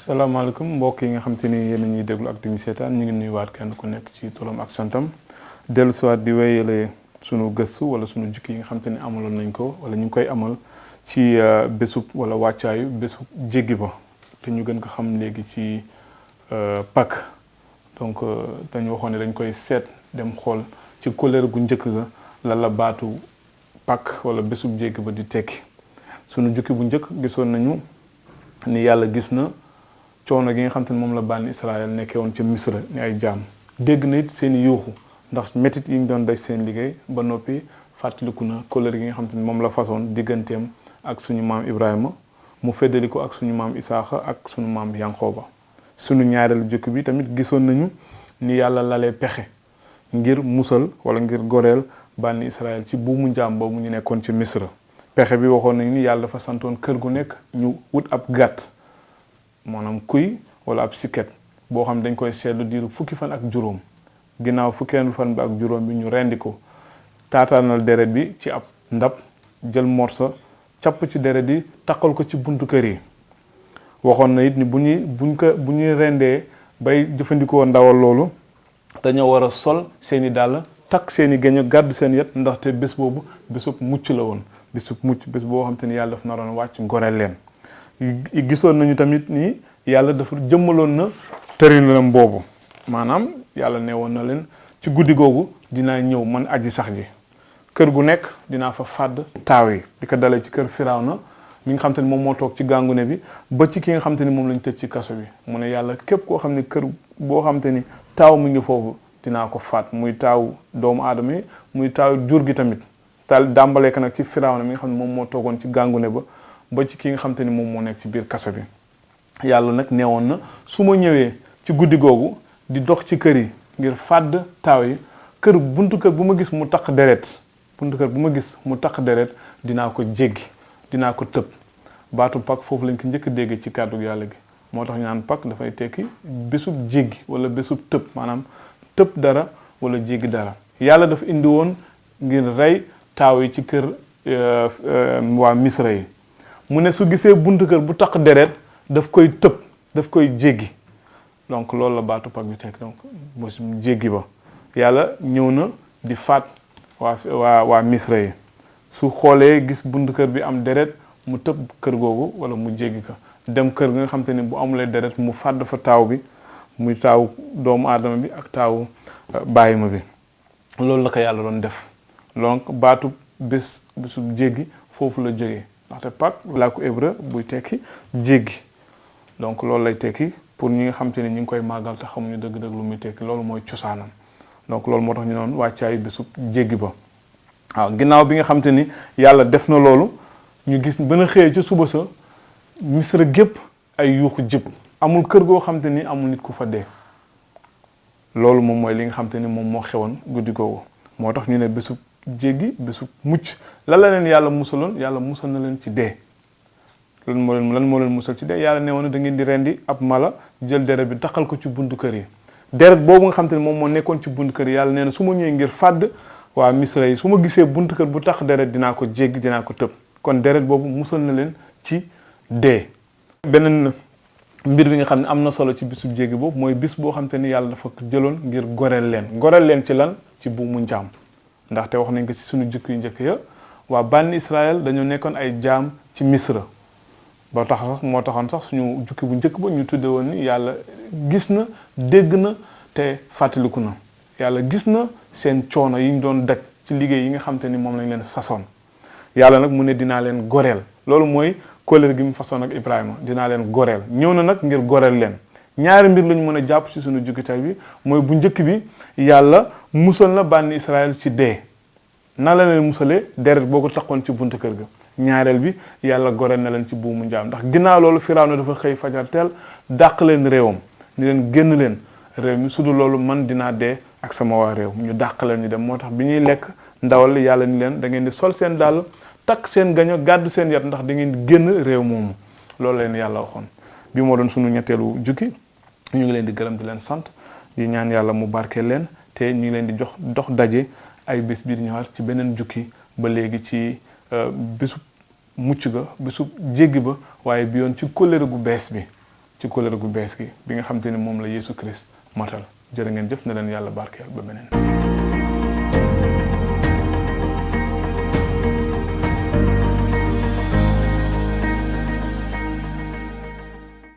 salaamaaleykum mbokk yi nga xam te ni yéen a ñuy déglu ak di ñu seetaan ñu ngi nuyuwaat kenn ku nekk ci turam ak santam dellu siwaat di wéyale sunu gëstu wala sunu jukki yi nga xam te ni amaloon nañ ko wala ñu ngi koy amal ci bésub wala wàccaayu bésub jéggi ba te ñu gën ko xam léegi ci Pâques donc dañu waxoon ne dañ koy seet dem xool ci kóllëre gu njëkk ga la baatu Pâques wala bésub jéggi ba di tekki sunu jukki bu njëkk gisoon nañu ni yàlla gis na coono gi nga xam te ne moom la bànni Israël nekkee woon ca Misra ni ay jaam dégg na it seen i yuuxu ndax métit yi ñu doon daj seen liggéey ba noppi fàttaliku na kóllëre gi nga xam te ne moom la façon digganteem ak suñu maam Ibrahima mu feddali ko ak suñu maam Isaaxa ak suñu maam Yanqooba suñu ñaareelu jukki bi tamit gisoon nañu ni yàlla lalee pexe ngir musal wala ngir goreel bànni Israël ci buumu njaam boobu ñu nekkoon ci Misra pexe bi waxoon nañu ni yàlla dafa santoon kër gu nekk ñu wut ab gàtt maanaam kuy wala ab siket boo xam dañ koy seetlu diiru fukki fan ak juróom ginnaaw fukkeelu fan bi ak juróom bi ñu rendi ko taataanal deret bi ci ab ndab jël morsa capp ci deret yi takkal ko ci buntu kër yi waxoon na it ni bu ñuy rendee bay jëfandikoo ndawal loolu dañoo war a sol seeni dàll takk seeni géño gàddu seen yet ndaxte bés boobu bésub mucc la woon bésub mucc bés boo xam te ni yàlla daf naroon wàcc goreel leen gisoon nañu tamit ni yàlla dafa jëmmaloon na tërinam boobu maanaam yàlla ne woon na leen ci guddi googu dinaa ñëw man aji sax ji kër gu nekk dinaa fa fàdd taaw yi di ko dalee ci kër Firawna mi nga xam te ni moom moo toog ci gàngune bi ba ci ki nga xam te ni moom lañ tëj ci kaso bi mu ne yàlla képp koo xam ne kër boo xam te ni taaw mi ngi foofu dinaa ko faat muy taaw doomu aadama yi muy taaw jur gi tamit taal dàmbalee ko nag ci Firawna mi nga xam ne moom moo toogoon ci gàngune ba ci ki nga xam te ni moom moo nekk ci biir kaso bi yàlla nag neewoon na su ma ñëwee ci guddi googu di dox ci kër yi ngir fàdd taaw yi buntu kër bu ma gis mu taq deret dinaa ko jéggi dinaa ko tëb baatu Pâques foofu lañ ko njëkk a dégg ci kàddu yàlla gi moo tax ñu naan Pâques dafay tekki bésub jéggi wala bésub tëb maanaam tëb dara wala jéggi dara yàlla dafa indi woon ngir rey taaw yi ci kër waa Misra yi mu ne su gisee buntu kër bu taq deret daf koy tëb daf koy jéggi donc loolu la baatu Pâques bi tekki donc bés jéggi ba yàlla ñëw na di faat waa Misra yi su xoolee gis buntu kër bi am deret mu tëb kër googu wala mu jéggi ko dem kër nga xam te ni bu amulee deret mu fàdd fa taaw bi muy taaw doomu aadama bi ak taawu bàyyima bi loolu la ko yàlla doon def donc baatu bésu jéggi foofu la jógee ndaxte Pâques làkku hébreu buy tekki jéggi donc loolu lay tekki pour ñi nga xam te ni ñu ngi koy màggal te xamuñu dëgg-dëgg lu muy tekki loolu mooy cosaanam donc loolu moo tax ñu noon wàccaayu bésu jéggi ba waaw ginnaaw bi nga xam te ni yàlla def na loolu ñu gis bën a xëyee ci suba sa Misra gépp ay yuuxu jib amul kër goo xam te ni amul nit ku fa dee loolu moom mooy li nga xam te ni moom moo xewoon guddi googu moo tax ñu ne bésu jéggi bésu mucc lan la leen yàlla musaloon yàlla musal na leen ci dee lan moo leen musal ci dee yàlla ne woon na da ngeen di rendi ab mala jël deret bi taxal ko ci buntu kër yi deret boobu nga xam te ni moom moo nekkoon ci buntu kër yi yàlla nee na su ma ñëwee ngir fàdd waa Misra yi su ma gisee buntu kër bu tax deret dinaa ko jéggi dinaa ko tëb kon deret boobu musal na leen ci dee beneen mbir bi nga xam ne am na solo ci bisu jéggi boobu mooy bis boo xam te ni yàlla dafa jëloon ngir goreel leen ci lan ci buumu njaam ndaxte wax nañ ko ci suñu jukki yu njëkk ya waa bànni Israël dañoo nekkoon ay jaam ci Misra ba tax sax moo taxoon sax suñu jukki bu njëkk ba ñu tudde woon ni yàlla gis na dégg na te fàttaliku na yàlla gis na seen coono yi ñu doon daj ci liggéey yi nga xam te ni moom lañ leen sasoon yàlla nag mu ne dinaa leen goreel loolu mooy kóllëre gi mu façon ak Ibrahima dinaa leen goreel ñëw na nag ngir goreel leen ñaari mbir lañu mën a jàpp ci suñu jukkitay bi mooy bu njëkk bi yàlla musal na bànni Israël ci dee na la leen musalee deret boo ko taxoon ci buntu kër ga ñaareel bi yàlla goreel na leen ci buumu njaam ndax ginnaaw loolu Firawna dafa xëy fajar teel dàq leen réewam ni leen génn leen réew mi su dul loolu man dinaa dee ak sama waa réew ñu dàq leen ñu dem moo tax bi ñuy lekk ndawal yàlla ni leen da ngeen di sol seen dàll takk seen gaño gàddu seen yat ndax da ngeen di génn réew moomu loolu leen yàlla waxoon bi moo doon sunu ñetteelu jukki ñu ngi leen di gërëm di leen sant di ñaan yàlla mu barkeel leen te ñu ngi leen di dox daje ay bés bii di ñëwaat ci beneen jukki ba léegi ci bésu mucc ga bésu jéggi ba waaye bi yoon ci kóllëre gu bees bi ci kóllëre gu bees gi bi nga xamante ni moom la Yeesu Christ matal jërë ngeen jëf na leen yàlla barkeel ba beneen